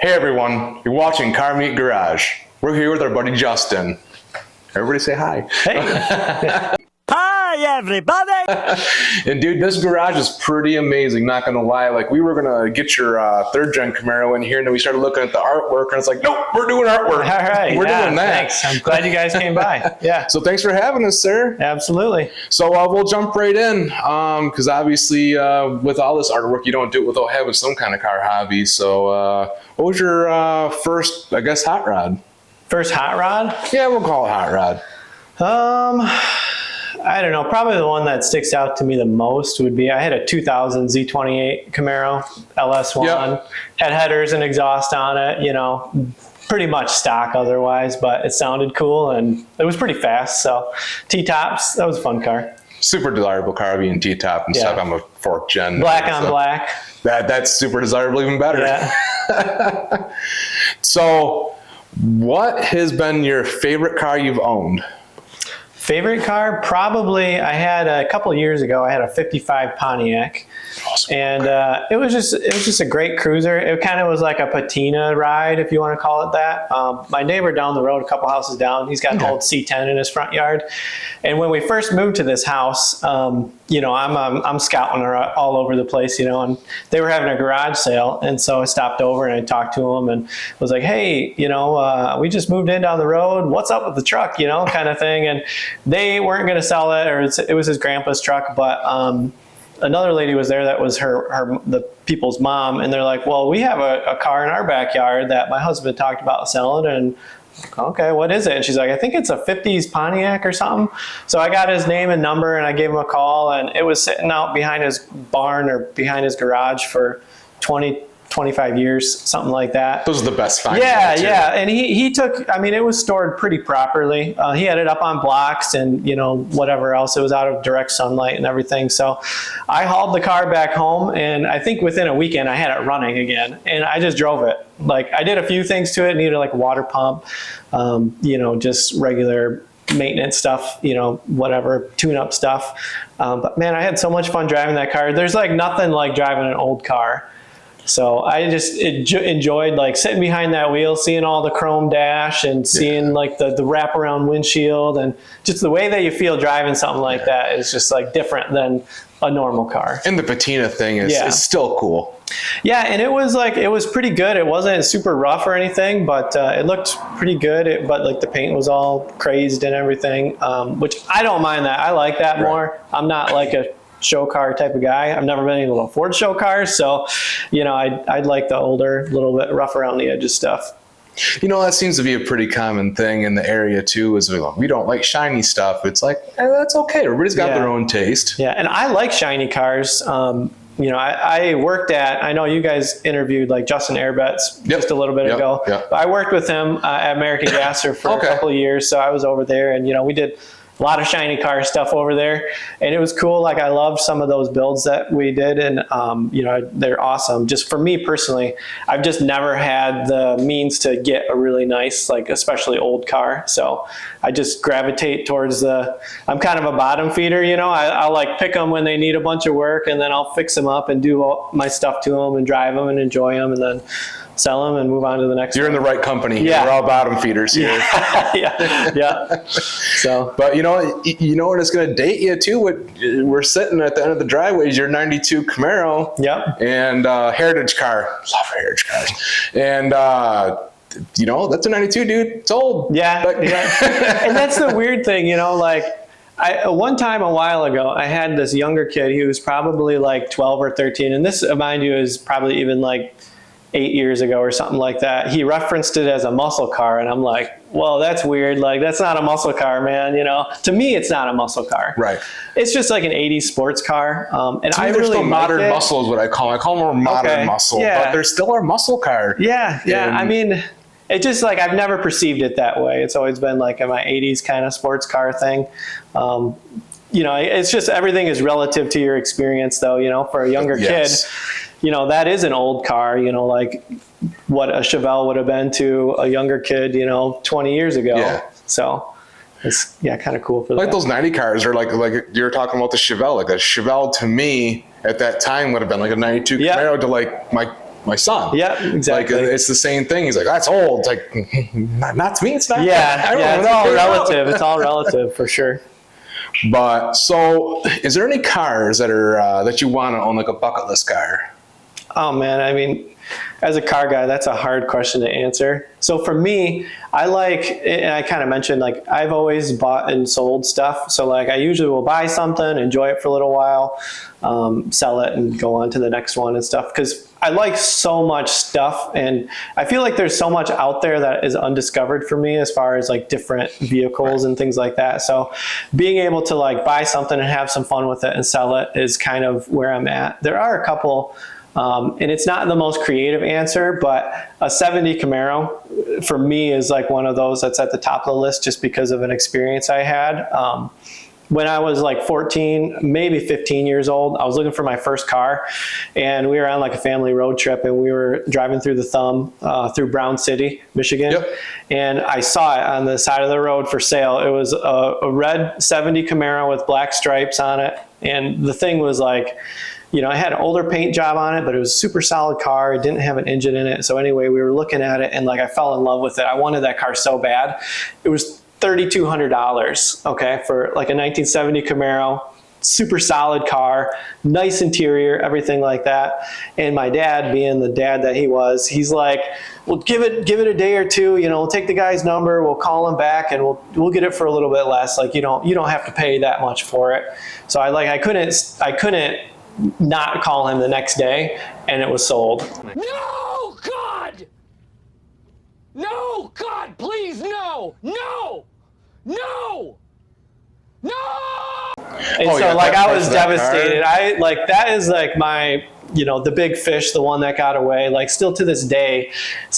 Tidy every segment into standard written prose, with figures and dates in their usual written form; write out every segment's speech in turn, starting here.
Hey everyone, you're watching Car Meet Garage. We're here with our buddy Justin. Everybody say hi. Hey. Hi everybody! And dude, this garage is pretty amazing, not gonna lie. Like, we were gonna get your third gen Camaro in here, and then we started looking at the artwork, and it's like, nope, we're doing artwork. All right, we're doing that. Thanks. I'm glad you guys came by. Yeah. So thanks for having us, sir. Absolutely. So we'll jump right in, because obviously with all this artwork, you don't do it without having some kind of car hobby. So what was your first, I guess, hot rod? First hot rod? Yeah, we'll call it hot rod. I don't know. Probably the one that sticks out to me the most would be, I had a 2000 Z28 Camaro LS1. Yep. Had headers and exhaust on it, you know, pretty much stock otherwise, but it sounded cool and it was pretty fast. So T-tops, that was a fun car. Super desirable car being T-top and stuff. I'm a fourth gen. Black on black. That's super desirable, even better. Yeah. So what has been your favorite car you've owned? Favorite car? Probably, I had a couple of years ago, I had a 55 Pontiac. Awesome. And it was just a great cruiser. It kind of was like a patina ride, if you want to call it that. My neighbor down the road, a couple houses down, he's got an old C10 in his front yard. And when we first moved to this house, you know, I'm scouting all over the place, you know, and they were having a garage sale. And so I stopped over and I talked to them and was like, hey, you know, we just moved in down the road. What's up with the truck, you know, kind of thing. And they weren't going to sell it, or it was his grandpa's truck, but another lady was there that was the people's mom, and they're like, well, we have a car in our backyard that my husband talked about selling, and okay, what is it? And she's like, I think it's a 50s Pontiac or something. So I got his name and number and I gave him a call, and it was sitting out behind his barn or behind his garage for 25 years, something like that. Those are the best finds. Yeah. And he took, I mean, it was stored pretty properly. He had it up on blocks and, you know, whatever else. It was out of direct sunlight and everything. So I hauled the car back home, and I think within a weekend I had it running again, and I just drove it. Like, I did a few things to it, needed like a water pump, you know, just regular maintenance stuff, you know, whatever, tune-up stuff. But man, I had so much fun driving that car. There's like nothing like driving an old car. So I just enjoyed like sitting behind that wheel, seeing all the chrome dash and seeing like the wraparound windshield, and just the way that you feel driving something like that is just like different than a normal car. And the patina thing is still cool. Yeah, and it was pretty good. It wasn't super rough or anything, but it looked pretty good. But like the paint was all crazed and everything, which I don't mind that. I like that more. I'm not like a show car type of guy. I've never been able to afford show cars, so you know, I'd like the older, little bit rough around the edges stuff. You know, that seems to be a pretty common thing in the area too, is we don't like shiny stuff. It's like, that's okay. Everybody's got their own taste. Yeah, and I like shiny cars. You know, I worked at, I know you guys interviewed like Justin Airbets just a little bit ago. But I worked with him at American Gasser for a couple of years, so I was over there, and you know, we did a lot of shiny car stuff over there, and it was cool. Like, I loved some of those builds that we did, and you know, they're awesome. Just for me personally, I've just never had the means to get a really nice, like especially old car. So I just gravitate towards I'm kind of a bottom feeder, you know. I'll like pick them when they need a bunch of work, and then I'll fix them up and do all my stuff to them and drive them and enjoy them, and then sell them and move on to the next You're one. in the right company. Yeah. We're all bottom feeders here. Yeah. So, but you know what it's going to date you too? We're sitting at the end of the driveway is your 92 Camaro. Yep. And heritage car. Love heritage cars. And you know, that's a 92, dude. It's old. Yeah. And that's the weird thing, you know, like one time a while ago, I had this younger kid. He was probably like 12 or 13. And this, mind you, is probably even like 8 years ago or something like that. He referenced it as a muscle car, and I'm like, well, that's weird. Like, that's not a muscle car, man. You know, to me, it's not a muscle car. Right. It's just like an 80s sports car. And I really still modern muscle is what I call them. I call them more modern muscle, but they're still our muscle car. Yeah. I mean, it just like, I've never perceived it that way. It's always been like my 80s kind of sports car thing. You know, it's just, everything is relative to your experience though, you know, for a younger kid. You know, that is an old car, you know, like what a Chevelle would have been to a younger kid, you know, 20 years ago. Yeah. So it's, kind of cool for like that. Those 90 cars are like you're talking about the Chevelle. Like a Chevelle to me at that time would have been like a 92 Camaro to like my my son. Yeah, exactly. Like it's the same thing. He's like, that's old. It's like, not to me. It's not. Yeah, I don't yeah, it's know. all relative. It's all relative for sure. But so, is there any cars that are that you want to own, like a bucket list car? Oh man, I mean, as a car guy, that's a hard question to answer. So for me, I like, and I kind of mentioned, like I've always bought and sold stuff. So like I usually will buy something, enjoy it for a little while, sell it and go on to the next one and stuff. Because I like so much stuff, and I feel like there's so much out there that is undiscovered for me as far as like different vehicles and things like that. So being able to like buy something and have some fun with it and sell it is kind of where I'm at. There are a couple, and it's not the most creative answer, but a 70 Camaro for me is like one of those that's at the top of the list just because of an experience I had. When I was like 14, maybe 15 years old, I was looking for my first car, and we were on like a family road trip, and we were driving through the Thumb through Brown City, Michigan. Yep. And I saw it on the side of the road for sale. It was a red 70 Camaro with black stripes on it. And the thing was like, you know, I had an older paint job on it, but it was a super solid car. It didn't have an engine in it. So anyway, we were looking at it, and like I fell in love with it. I wanted that car so bad. It was $3,200, okay, for like a 1970 Camaro, super solid car, nice interior, everything like that. And my dad, being the dad that he was, he's like, well, give it a day or two, you know, we'll take the guy's number, we'll call him back, and we'll get it for a little bit less. Like, you don't have to pay that much for it. So I couldn't not call him the next day, and it was sold. No, God! No, God, please, no! No! No! No! And I was devastated. That is like my, you know, the big fish, the one that got away. Like still to this day, that's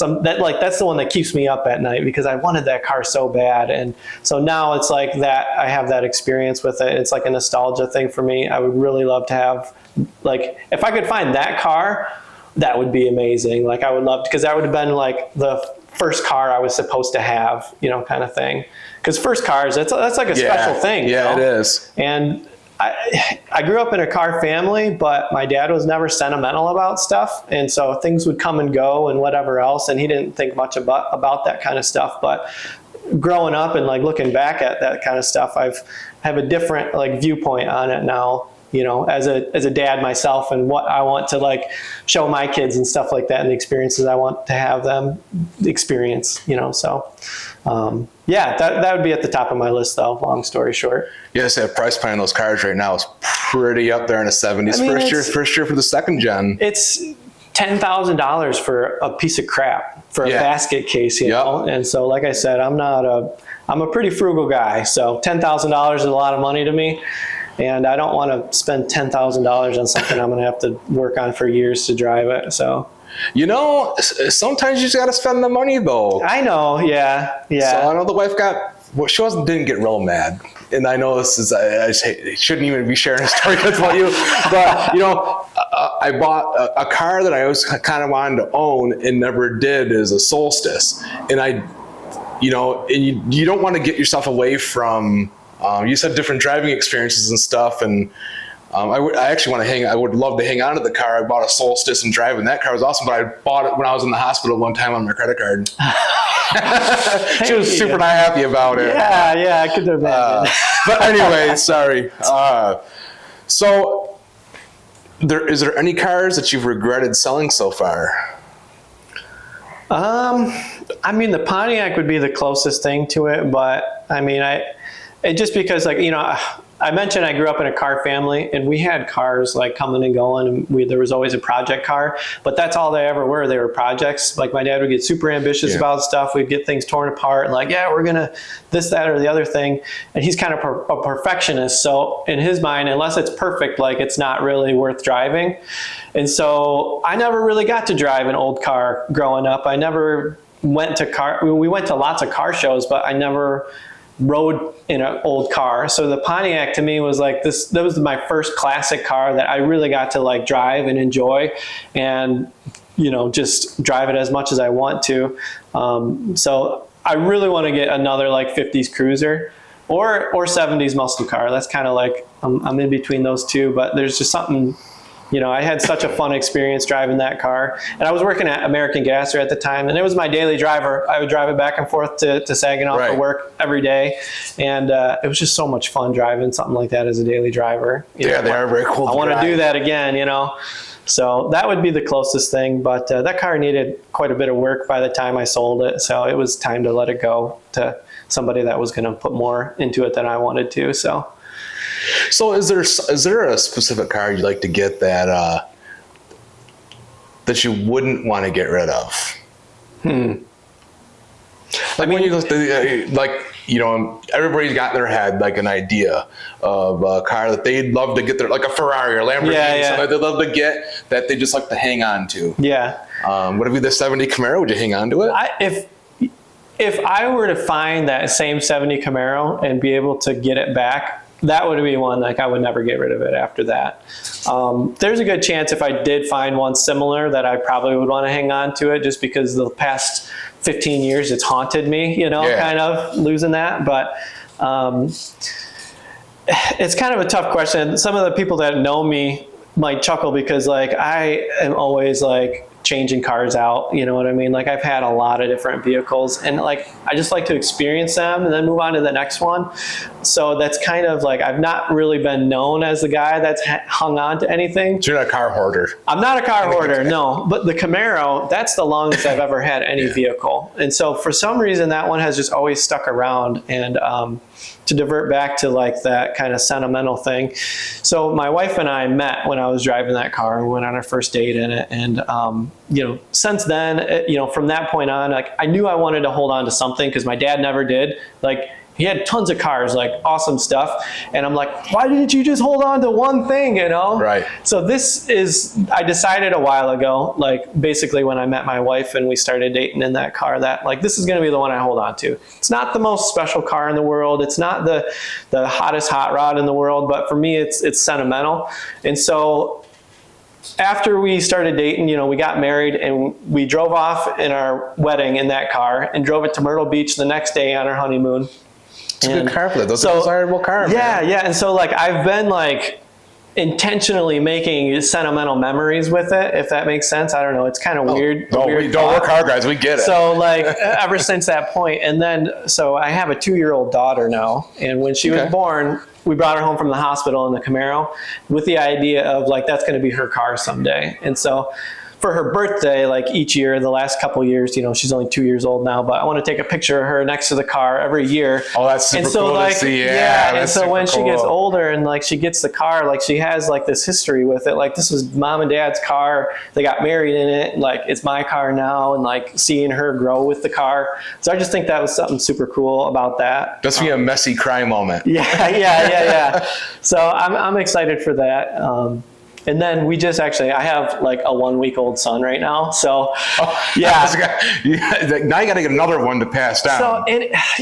the one that keeps me up at night because I wanted that car so bad. And so now it's like that I have that experience with it. It's like a nostalgia thing for me. I would really love to have, like, if I could find that car, that would be amazing. Like I would love to, because that would have been like the first car I was supposed to have, you know, kind of thing. Because first cars, that's like a special thing. Yeah, you know? it is. And I grew up in a car family, but my dad was never sentimental about stuff. And so things would come and go and whatever else. And he didn't think much about that kind of stuff. But growing up and like looking back at that kind of stuff, I have a different like viewpoint on it now, you know, as a dad myself, and what I want to like show my kids and stuff like that, and the experiences I want to have them experience, you know. So yeah, that would be at the top of my list though, long story short. Yes, that price point on those cars right now is pretty up there in the 70s. I mean, first year for the second gen. It's $10,000 for a piece of crap, for a basket case, you know. And so like I said, I'm a pretty frugal guy, so $10,000 is a lot of money to me. And I don't want to spend $10,000 on something I'm going to have to work on for years to drive it. So, you know, sometimes you just got to spend the money, though. I know, yeah. So I know the wife didn't get real mad, and I know this is I shouldn't even be sharing a story with you, but you know, I bought a car that I always kind of wanted to own and never did, is a Solstice, and you don't want to get yourself away from. You just have different driving experiences and stuff, and I would love to hang on to the car. I bought a Solstice and driving that car was awesome, but I bought it when I was in the hospital one time on my credit card. She was super not happy about it. Yeah, I could imagine. But anyway, sorry. So, is there any cars that you've regretted selling so far? I mean, the Pontiac would be the closest thing to it, but I mean, just because, like, you know, I mentioned I grew up in a car family, and we had cars like coming and going, and there was always a project car, but that's all they ever were. They were projects. Like my dad would get super ambitious about stuff. We'd get things torn apart and like, yeah, we're going to this, that, or the other thing. And he's kind of a perfectionist. So in his mind, unless it's perfect, like it's not really worth driving. And so I never really got to drive an old car growing up. I never went to we went to lots of car shows, but I never rode in an old car. So the Pontiac to me was like this, that was my first classic car that I really got to like drive and enjoy, and, you know, just drive it as much as I want to. So I really want to get another like 50s Cruiser or 70s muscle car. That's kind of like, I'm in between those two, but there's just something, I had such a fun experience driving that car. And I was working at American Gasser at the time, and it was my daily driver. I would drive it back and forth to Saginaw for work every day. And it was just so much fun driving something like that as a daily driver. They are very cool. I want to do that again, So that would be the closest thing. But that car needed quite a bit of work by the time I sold it. So it was time to let it go to somebody that was going to put more into it than I wanted to. So is there a specific car you'd like to get that that you wouldn't want to get rid of? Like when you look everybody's got in their head like an idea of a car that they'd love to get there, like a Ferrari or Lamborghini, something they'd love to get that they just like to hang on to. Yeah. Would it be the 70 Camaro? Would you hang on to it? If I were to find that same 70 Camaro and be able to get it back, that would be one like I would never get rid of it after that. There's a good chance if I did find one similar that I probably would want to hang on to it just because the past 15 years it's haunted me, kind of losing that. But it's kind of a tough question. Some of the people that know me might chuckle because like I am always like changing cars out, you know what I mean? Like I've had a lot of different vehicles and like I just like to experience them and then move on to the next one. So that's kind of like I've not really been known as the guy that's hung on to anything. So you're not a car hoarder. I'm not a car hoarder, no. But the Camaro, that's the longest I've ever had any vehicle. And so for some reason that one has just always stuck around. And to divert back to like that kind of sentimental thing. So my wife and I met when I was driving that car and went on our first date in it. And, since then, from that point on, like I knew I wanted to hold on to something because my dad never did. Like he had tons of cars, like awesome stuff. And I'm like, why didn't you just hold on to one thing, Right. So I decided a while ago, like basically when I met my wife and we started dating in that car, that like, this is going to be the one I hold on to. It's not the most special car in the world. It's not the hottest hot rod in the world, but for me, it's sentimental. And so after we started dating, we got married and we drove off in our wedding in that car and drove it to Myrtle Beach the next day on our honeymoon. It's a good car for that. Those are desirable cars. Yeah, man. Yeah. And so like I've been like intentionally making sentimental memories with it, if that makes sense. I don't know. It's kind of weird. We're car guys. We get it. So like ever since that point, and then so I have a 2-year-old daughter now, and when she was born, we brought her home from the hospital in the Camaro with the idea of like that's going to be her car someday. And so for her birthday, like each year, the last couple of years, she's only 2 years old now, but I want to take a picture of her next to the car every year. Oh, that's super cool to see. Yeah. And so when she gets older and like she gets the car, like she has like this history with it. Like this was mom and dad's car. They got married in it. And like it's my car now, and like seeing her grow with the car. So I just think that was something super cool about that. Just be a messy cry moment. Yeah. So I'm excited for that. And then we just I have like a 1-week-old son right now. So, yeah. Now you got to get another one to pass down. So,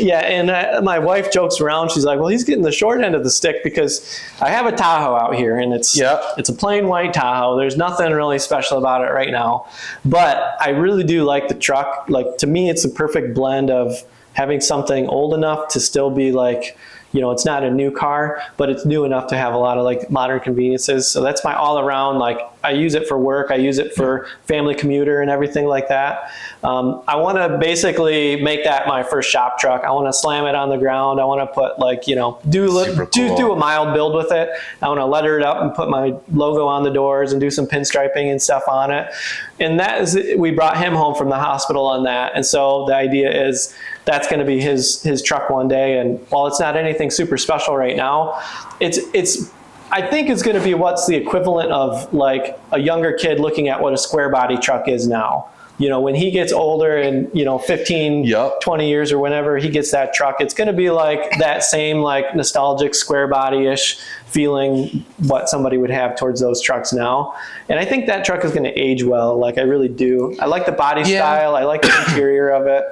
and my wife jokes around. She's like, well, he's getting the short end of the stick because I have a Tahoe out here and it's a plain white Tahoe. There's nothing really special about it right now. But I really do like the truck. Like to me, it's a perfect blend of having something old enough to still be like, it's not a new car, but it's new enough to have a lot of like modern conveniences. So that's my all around, like I use it for work. I use it for family commuter and everything like that. I want to basically make that my first shop truck. I want to slam it on the ground. I want to put like, do a mild build with it. I want to letter it up and put my logo on the doors and do some pinstriping and stuff on it. And we brought him home from the hospital on that. And so the idea is that's going to be his truck one day. And while it's not anything super special right now, I think it's going to be what's the equivalent of like a younger kid looking at what a square body truck is now. When he gets older and, 15, 20 years or whenever he gets that truck, it's going to be like that same like nostalgic square body-ish feeling what somebody would have towards those trucks now. And I think that truck is going to age well. Like I really do. I like the body style. I like the interior of it.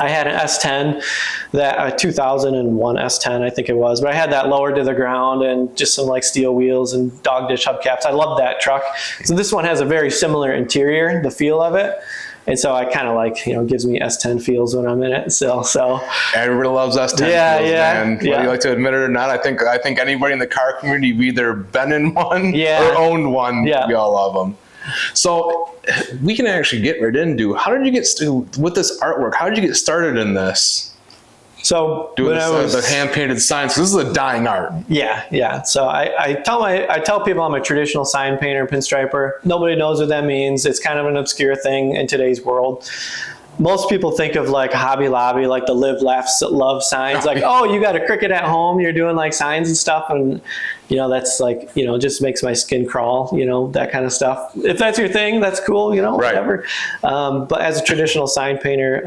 I had an S10, a 2001 S10, I think it was, but I had that lowered to the ground and just some like steel wheels and dog dish hubcaps. I love that truck. So this one has a very similar interior, the feel of it. And so I kind of like, gives me S10 feels when I'm in it still. So everybody loves S10 feels, man. Whether you like to admit it or not, I think anybody in the car community, you've either been in one or owned one. We all love them. So we can actually get right into, how did you get with this artwork? How did you get started in this? So doing the hand painted signs. This is a dying art. Yeah. So I tell people I'm a traditional sign painter, pinstriper. Nobody knows what that means. It's kind of an obscure thing in today's world. Most people think of like Hobby Lobby, like the live, laugh, love signs. Like, oh, you got a Cricut at home, you're doing like signs and stuff. And, that's like, just makes my skin crawl, that kind of stuff. If that's your thing, that's cool, whatever. But as a traditional sign painter,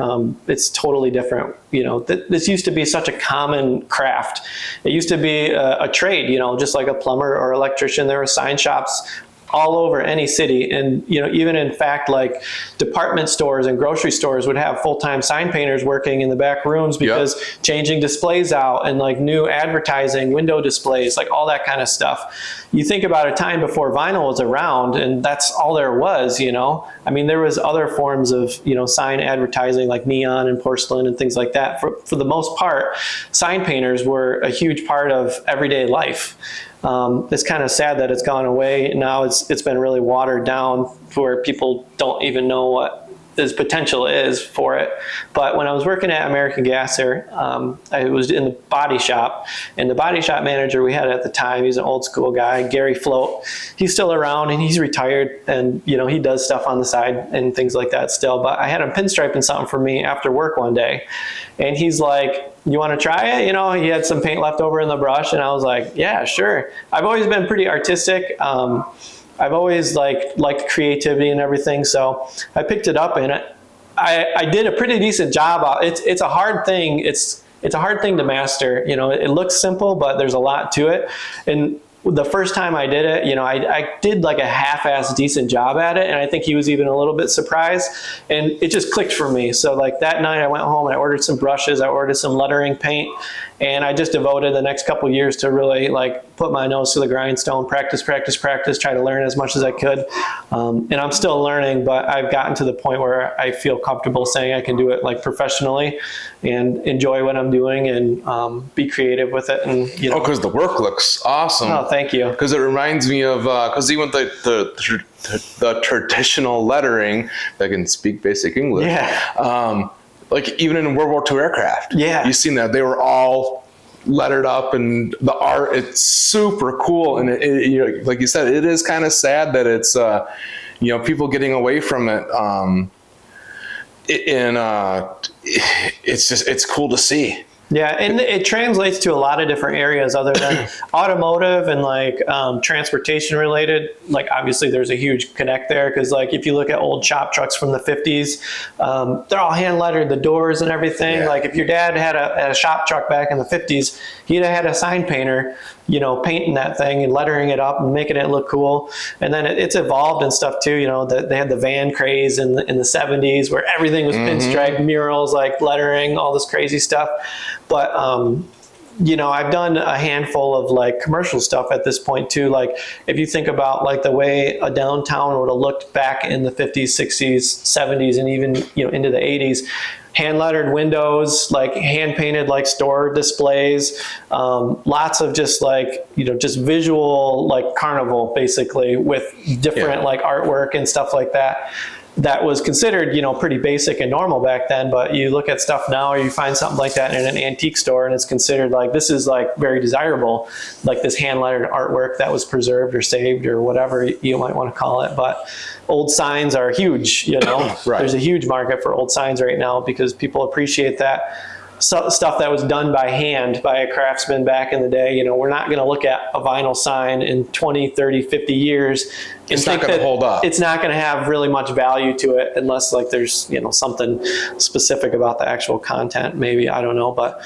it's totally different. This used to be such a common craft. It used to be a trade, just like a plumber or electrician. There were sign shops all over any city. And, even in fact, like department stores and grocery stores would have full-time sign painters working in the back rooms because changing displays out and like new advertising, window displays, like all that kind of stuff. You think about a time before vinyl was around and that's all there was, I mean, there was other forms of, sign advertising like neon and porcelain and things like that. For the most part, sign painters were a huge part of everyday life. It's kind of sad that it's gone away. Now it's been really watered down where people don't even know what his potential is for it. But when I was working at American Gas there, I was in the body shop, and the body shop manager we had at the time, he's an old school guy, Gary Float. He's still around and he's retired, and he does stuff on the side and things like that still. But I had him pinstriping something for me after work one day, and he's like, "You want to try it?" He had some paint left over in the brush, and I was like, "Yeah, sure." I've always been pretty artistic. I've always liked creativity and everything, so I picked it up, and I did a pretty decent job. It's a hard thing. It's a hard thing to master. It looks simple, but there's a lot to it. And the first time I did it, I did like a half-assed decent job at it, and I think he was even a little bit surprised, and it just clicked for me. So like that night I went home and I ordered some brushes, I ordered some lettering paint, and I just devoted the next couple years to really like put my nose to the grindstone, practice, try to learn as much as I could. And I'm still learning, but I've gotten to the point where I feel comfortable saying I can do it like professionally and enjoy what I'm doing and be creative with it. And because the work looks awesome. Oh, thank you. Because it reminds me of, because even the traditional lettering, I can speak basic English. Like even in World War II aircraft, you've seen that they were all lettered up, and the art, it's super cool. And it like you said, it is kind of sad that it's people getting away from it. It's cool to see. Yeah, and it translates to a lot of different areas other than automotive and like transportation related. Like obviously there's a huge connect there because like if you look at old shop trucks from the 50s, they're all hand lettered, the doors and everything. Yeah. Like if your dad had a shop truck back in the 50s, he'd have had a sign painter, painting that thing and lettering it up and making it look cool. And then it's evolved and stuff too. They had the van craze in the 70s where everything was pinstripe, murals, like lettering, all this crazy stuff. But, I've done a handful of like commercial stuff at this point too. Like if you think about like the way a downtown would have looked back in the 50s, 60s, 70s, and even, into the 80s, hand lettered windows, like hand painted like store displays, lots of just like, just visual like carnival basically with different like artwork and stuff like that. That was considered, pretty basic and normal back then, but you look at stuff now or you find something like that in an antique store and it's considered like, this is like very desirable, like this hand lettered artwork that was preserved or saved or whatever you might want to call it. But old signs are huge, Right. There's a huge market for old signs right now because people appreciate that. Stuff that was done by hand by a craftsman back in the day. We're not going to look at a vinyl sign in 20, 30, 50 years and it's not going to hold up. It's not going to have really much value to it unless like there's, something specific about the actual content, maybe, I don't know, but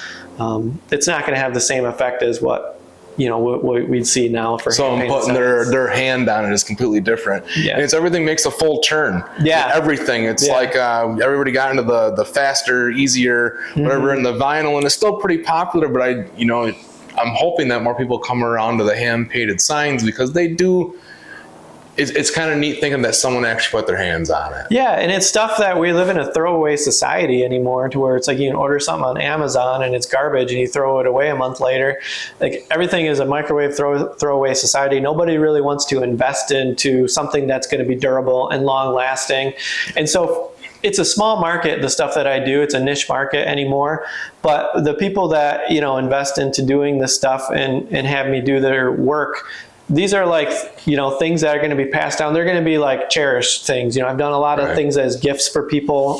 it's not going to have the same effect as what what we'd see now for someone putting their hand on it is completely different. Yeah. And everything makes a full turn. Yeah. Everything. It's like everybody got into the faster, easier, whatever in the vinyl, and it's still pretty popular, but I'm hoping that more people come around to the hand painted signs because they do it's kind of neat thinking that someone actually put their hands on it. Yeah, and it's stuff that we live in a throwaway society anymore, to where it's like you can order something on Amazon and it's garbage and you throw it away a month later. Like everything is a microwave throwaway society. Nobody really wants to invest into something that's going to be durable and long lasting. And so it's a small market, the stuff that I do. It's a niche market anymore. But the people that, you know, invest into doing this stuff and have me do their work, these are like, you know, things that are going to be passed down. They're going to be like cherished things. You know, I've done a lot of things as gifts for people,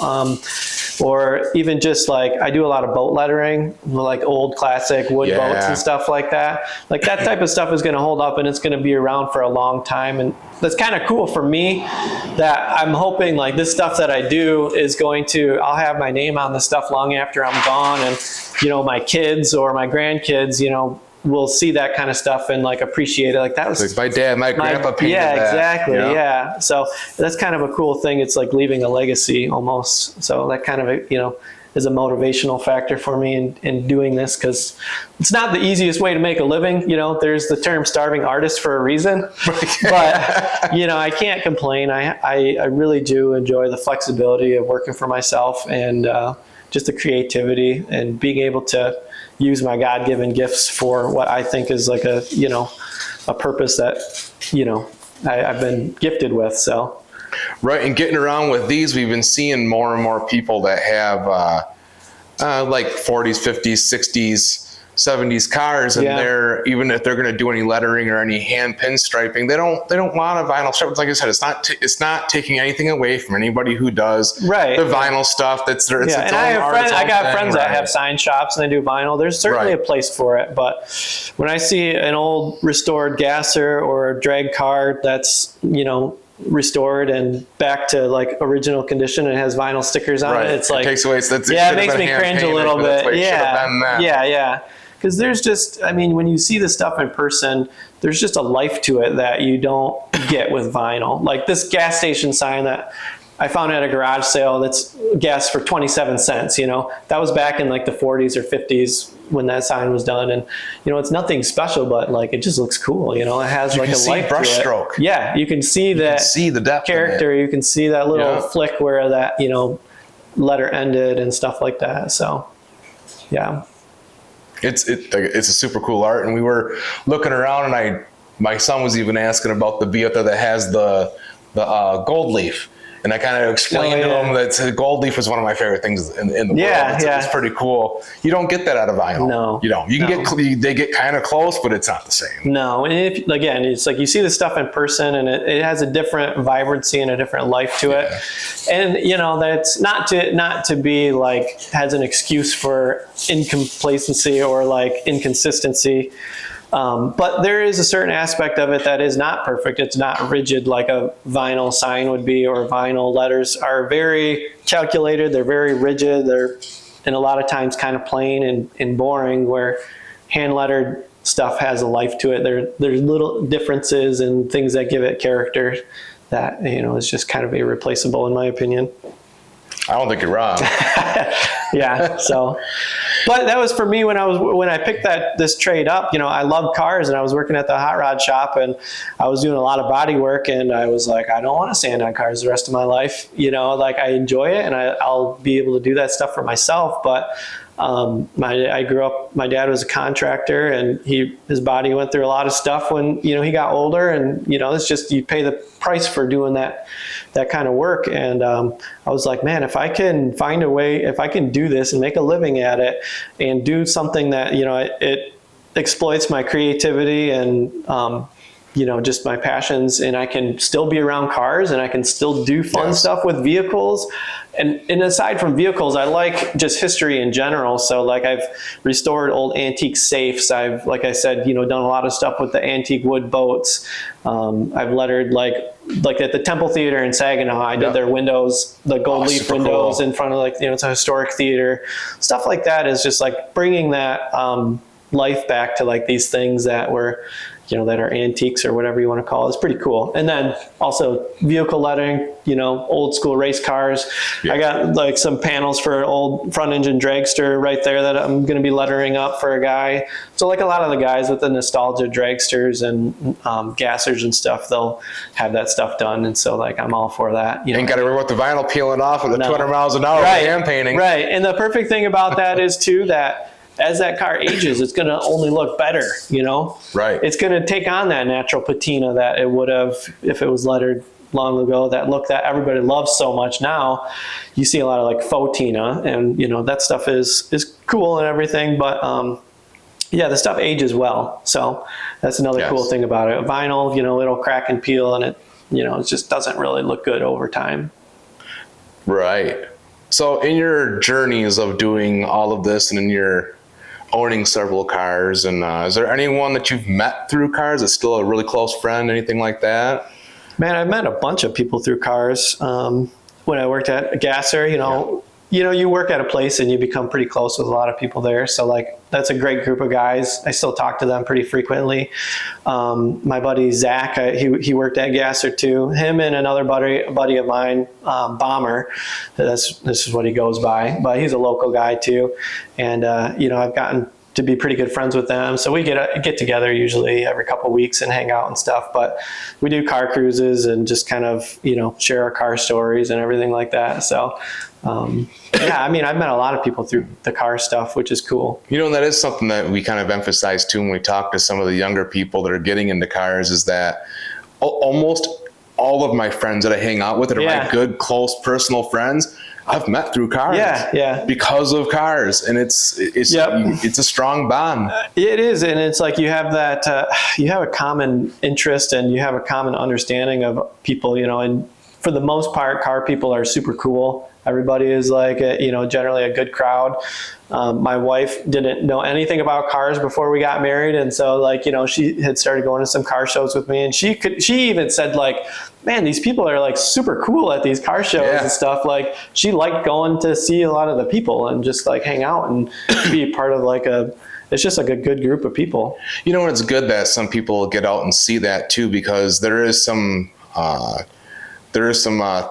or even just like I do a lot of boat lettering, like old classic wood boats and stuff like that. Like that type of stuff is going to hold up and it's going to be around for a long time. And that's kind of cool for me, that I'm hoping like this stuff that I do is going to, I'll have my name on this stuff long after I'm gone, and, you know, my kids or my grandkids, you know, will see that kind of stuff and like appreciate it. Like that was like my dad, my grandpa painted that. Yeah, exactly. You know? Yeah. So that's kind of a cool thing. It's like leaving a legacy almost. So that kind of, you know, is a motivational factor for me in doing this, because it's not the easiest way to make a living. You know, there's the term starving artist for a reason, but you know, I can't complain. I really do enjoy the flexibility of working for myself, and just the creativity and being able to use my God-given gifts for what I think is like a, you know, a purpose that, you know, I've been gifted with. So. Right. And getting around with these, we've been seeing more and more people that have like 40s, 50s, 60s, 70s cars, and they're, even if they're going to do any lettering or any hand pinstriping, they don't want a vinyl strip. Like I said, it's not taking anything away from anybody who does the vinyl stuff. It's and I got friends that have sign shops and they do vinyl. There's certainly a place for it, but when I see an old restored gasser or a drag car that's, you know, restored and back to like original condition and has vinyl stickers on it, it's like, it takes away, it makes me cringe a little bit. Yeah. Because there's just, I mean, when you see the stuff in person, there's just a life to it that you don't get with vinyl. Like this gas station sign that I found at a garage sale that's gas for 27 cents, you know, that was back in like the 40s or 50s when that sign was done. And, you know, it's nothing special, but like, it just looks cool. You know, it has like a life to it. Brushstroke. Yeah. You can see that, see the depth character. You can see that little flick where that, you know, letter ended and stuff like that. So, yeah. It's a super cool art. And we were looking around, and my son was even asking about the Vieta that has the gold leaf. And I kind of explained to him that gold leaf was one of my favorite things in the world. It's pretty cool. You don't get that out of vinyl. No. You don't. You can they get kind of close, but it's not the same. No. And again, it's like you see the stuff in person, and it has a different vibrancy and a different life to it. And, you know, that's not to be like, has an excuse for incomplacency or like inconsistency. But there is a certain aspect of it that is not perfect. It's not rigid like a vinyl sign would be, or vinyl letters are very calculated. They're very rigid. They're, and a lot of times kind of plain and boring, where hand lettered stuff has a life to it. There's little differences and things that give it character that, you know, is just kind of irreplaceable in my opinion. I don't think you're wrong. Yeah. So, but that was for me when I picked this trade up. You know, I love cars, and I was working at the hot rod shop, and I was doing a lot of body work, and I was like, I don't want to stand on cars the rest of my life. You know, like I enjoy it, and I'll be able to do that stuff for myself. But I grew up, my dad was a contractor, and his body went through a lot of stuff when, you know, he got older, and, you know, it's just, you pay the price for doing that kind of work. And I was like, man, if I can find a way, if I can do this and make a living at it and do something that, you know, it exploits my creativity and, you know, just my passions, and I can still be around cars, and I can still do fun stuff with vehicles. And aside from vehicles, I like just history in general. So like I've restored old antique safes. I've, like I said, you know, done a lot of stuff with the antique wood boats. I've lettered like at the Temple Theater in Saginaw, I did their windows, the gold leaf windows in front of, like, you know, it's a historic theater. Stuff like that is just like bringing that, life back to like these things that were, that are antiques or whatever you want to call it. It's pretty cool. And then also vehicle lettering, old school race cars. Yeah. I got like some panels for an old front engine dragster right there that I'm going to be lettering up for a guy. So like a lot of the guys with the nostalgia dragsters and gassers and stuff, they'll have that stuff done. And so like, I'm all for that. Ain't got to worry about the vinyl peeling off at the 200 miles an hour right. hand painting. Right. And the perfect thing about that is too, that as that car ages, it's going to only look better, Right. It's going to take on that natural patina that it would have if it was lettered long ago, that look that everybody loves so much now. You see a lot of like faux tina, and that stuff is cool and everything, but yeah, the stuff ages well. So that's another cool thing about it. Vinyl, it'll crack and peel, and it just doesn't really look good over time. Right. So in your journeys of doing all of this and in your owning several cars, and is there anyone that you've met through cars that's still a really close friend, anything like that? Man, I've met a bunch of people through cars. When I worked at a gasser, you work at a place and you become pretty close with a lot of people there. So like, that's a great group of guys. I still talk to them pretty frequently. My buddy Zach, he worked at Gasser too. Him and another buddy of mine, Bomber. This is what he goes by, but he's a local guy too. And I've gotten to be pretty good friends with them. So we get together usually every couple of weeks and hang out and stuff. But we do car cruises and just kind of share our car stories and everything like that. So. I've met a lot of people through the car stuff, which is cool. That is something that we kind of emphasize too when we talk to some of the younger people that are getting into cars, is that almost all of my friends that I hang out with that are my good, close, personal friends, I've met through cars. Yeah. Because of cars, and it's a strong bond. It is, and it's like you have that you have a common interest and you have a common understanding of people, and for the most part, car people are super cool. Everybody is like, generally a good crowd. My wife didn't know anything about cars before we got married. And so like, she had started going to some car shows with me, and she even said like, man, these people are like super cool at these car shows and stuff. Like she liked going to see a lot of the people and just like hang out and be part of like it's just like a good group of people. And it's good that some people get out and see that too, because there is some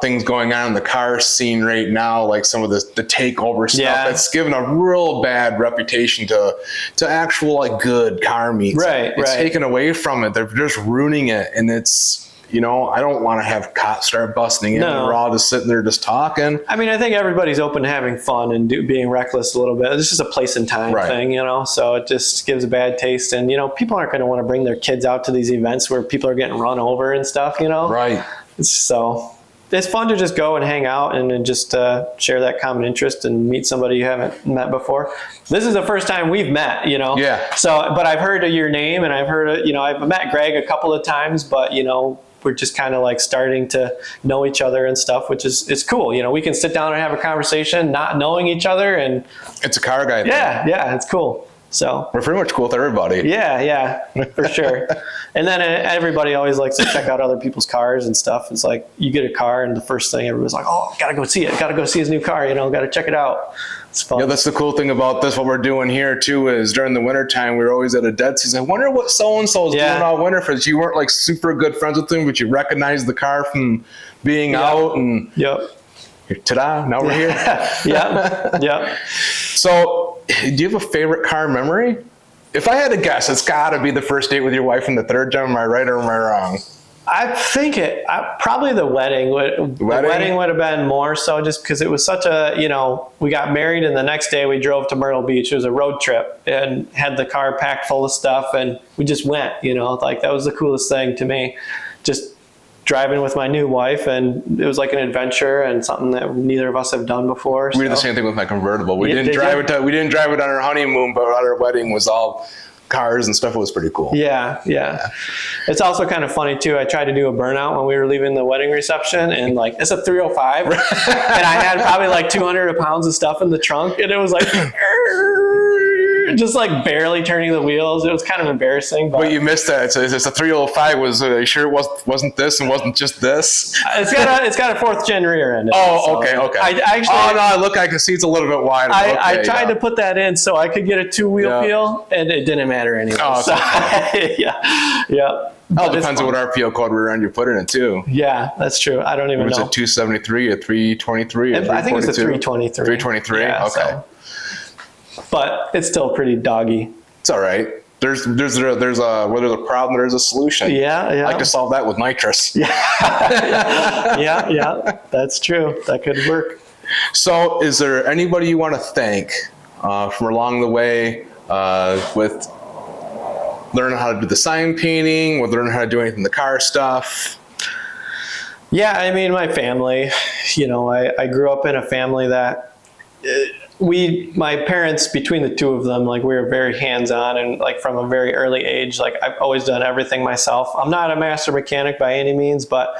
things going on in the car scene right now, like some of the takeover stuff that's given a real bad reputation to actual like good car meets. It's taken away from it. They're just ruining it, and it's I don't want to have cops start busting in and we're all just sitting there just talking. I think everybody's open to having fun and being reckless a little bit. It's just a place and time thing, so it just gives a bad taste. And people aren't going to want to bring their kids out to these events where people are getting run over and stuff. Right. So it's fun to just go and hang out and just share that common interest and meet somebody you haven't met before. This is the first time we've met, Yeah. So, but I've heard of your name, and I've heard of, I've met Greg a couple of times, but we're just kind of like starting to know each other and stuff, which is it's cool. We can sit down and have a conversation, not knowing each other, and it's a car guy thing. Yeah, it's cool. So we're pretty much cool with everybody. Yeah, for sure. And then everybody always likes to check out other people's cars and stuff. It's like you get a car, and the first thing everybody's like, "Oh, gotta go see it. Gotta go see his new car. Gotta check it out." It's fun. Yeah, that's the cool thing about this. What we're doing here too is during the wintertime, we're always at a dead season. I wonder what so and so is doing all winter. For you weren't like super good friends with him, but you recognized the car from being out, and ta-da! Now we're here. Yep. So, do you have a favorite car memory? If I had to guess, it's got to be the first date with your wife in the third gen. Am I right or am I wrong? I think probably the wedding. The wedding would have been more so just because it was such a, we got married and the next day we drove to Myrtle Beach. It was a road trip and had the car packed full of stuff and we just went, like that was the coolest thing to me. Just driving with my new wife, and it was like an adventure and something that neither of us have done before. We did the same thing with my convertible. We didn't drive it on our honeymoon, but on our wedding was all cars and stuff. It was pretty cool. Yeah. It's also kind of funny too. I tried to do a burnout when we were leaving the wedding reception, and like it's a 305, and I had probably like 200 pounds of stuff in the trunk, and it was like. just like barely turning the wheels. It was kind of embarrassing. But you missed that. So it's a 305. Was you sure it wasn't this and wasn't just this? It's got a 4th gen rear end. Oh, okay. I actually. Oh no! Look, I can see it's a little bit wider. I tried to put that in so I could get a 2-wheel peel, and it didn't matter anyway. Oh, so, yeah. Oh, it depends on what RPO code rear end you put in it too. Yeah, that's true. I don't even know. Was it 273, a 323, a 342? I think it's a 323. 323. Yeah, okay. So, but it's still pretty doggy. It's all right. There's where there's a problem, there's a solution. Yeah. I like to solve that with nitrous. Yeah. That's true. That could work. So, is there anybody you want to thank from along the way with learning how to do the sign painting, with learning how to do anything the car stuff? Yeah, I mean, my family. You know, I grew up in a family that my parents, between the two of them, like we were very hands-on, and like from a very early age, like I've always done everything myself. I'm not a master mechanic by any means, but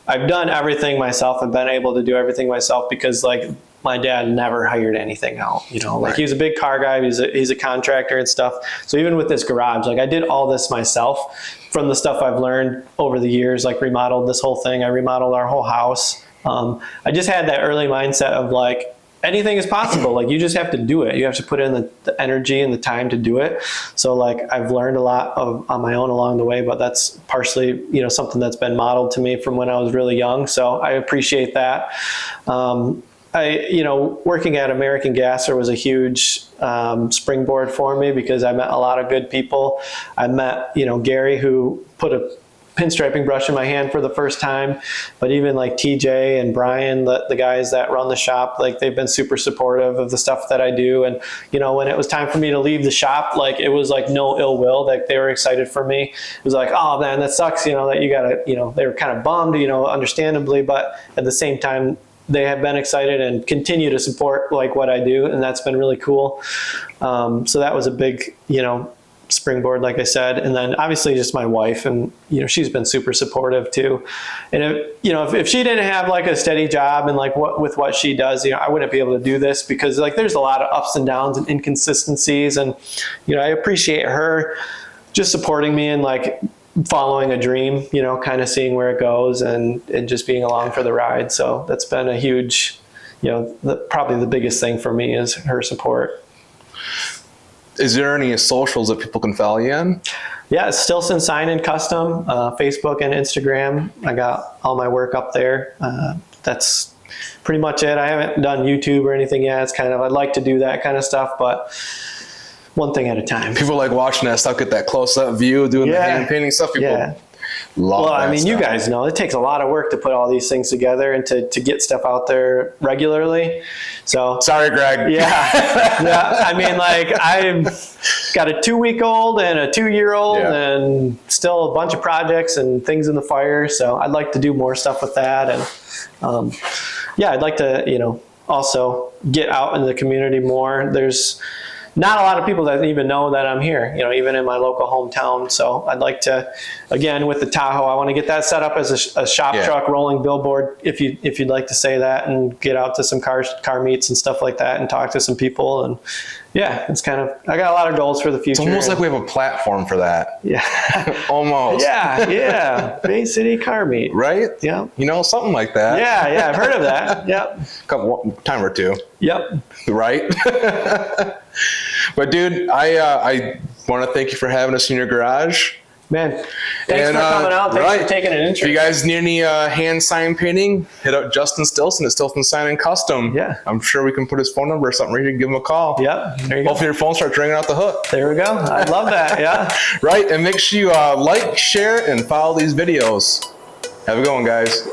I've done everything myself and been able to do everything myself because like my dad never hired anything out, you know, like he's a big car guy. He's a contractor and stuff. So even with this garage, like I did all this myself from the stuff I've learned over the years, like remodeled this whole thing. I remodeled our whole house. I just had that early mindset of like, anything is possible. Like you just have to do it. You have to put in the energy and the time to do it. So like I've learned a lot on my own along the way, but that's partially, you know, something that's been modeled to me from when I was really young. So I appreciate that. Working at American Gasser was a huge springboard for me because I met a lot of good people. I met, Gary, who put a pinstriping brush in my hand for the first time, but even like TJ and Brian, the guys that run the shop, like they've been super supportive of the stuff that I do. And, when it was time for me to leave the shop, like it was like no ill will, like they were excited for me. It was like, oh man, that sucks, that you gotta, they were kind of bummed, understandably, but at the same time, they have been excited and continue to support like what I do. And that's been really cool. So that was a big, springboard, like I said. And then obviously just my wife, and, she's been super supportive too. And if she didn't have like a steady job and like with what she does, I wouldn't be able to do this because like there's a lot of ups and downs and inconsistencies. And, I appreciate her just supporting me and like following a dream, kind of seeing where it goes and just being along for the ride. So that's been a huge, probably the biggest thing for me is her support. Is there any socials that people can follow you on? Yeah, it's Stilson Sign Custom, Facebook and Instagram. I got all my work up there. That's pretty much it. I haven't done YouTube or anything yet. It's kind of, I'd like to do that kind of stuff, but one thing at a time. People like watching that stuff, get that close-up view, doing the hand painting stuff. People love that I mean, stuff. You guys know it takes a lot of work to put all these things together and to get stuff out there regularly. So sorry, Greg. Yeah. I mean, like I've got a 2-week-old and a 2-year-old and still a bunch of projects and things in the fire. So I'd like to do more stuff with that. And I'd like to, also get out in the community more. There's not a lot of people that even know that I'm here, even in my local hometown. So I'd like to, again, with the Tahoe, I want to get that set up as a shop truck rolling billboard, if you'd like to say that, and get out to some car meets and stuff like that and talk to some people. And it's kind of, I got a lot of goals for the future. It's almost like we have a platform for that. Yeah. Almost. Yeah. Bay City Car Meet. Right? Yeah. Something like that. Yeah. I've heard of that. Yep. Time or two. Yep. Right? But dude, I want to thank you for having us in your garage. Man, thanks for coming out. Thanks for taking an interest. If you guys need any hand sign painting, hit up Justin Stilson at Stilson Sign Custom. Yeah. I'm sure we can put his phone number or something where you can give him a call. Yep. There you go. Hopefully your phone starts ringing out the hook. There we go. I love that. Yeah. Right. And make sure you like, share, and follow these videos. Have a good one, guys.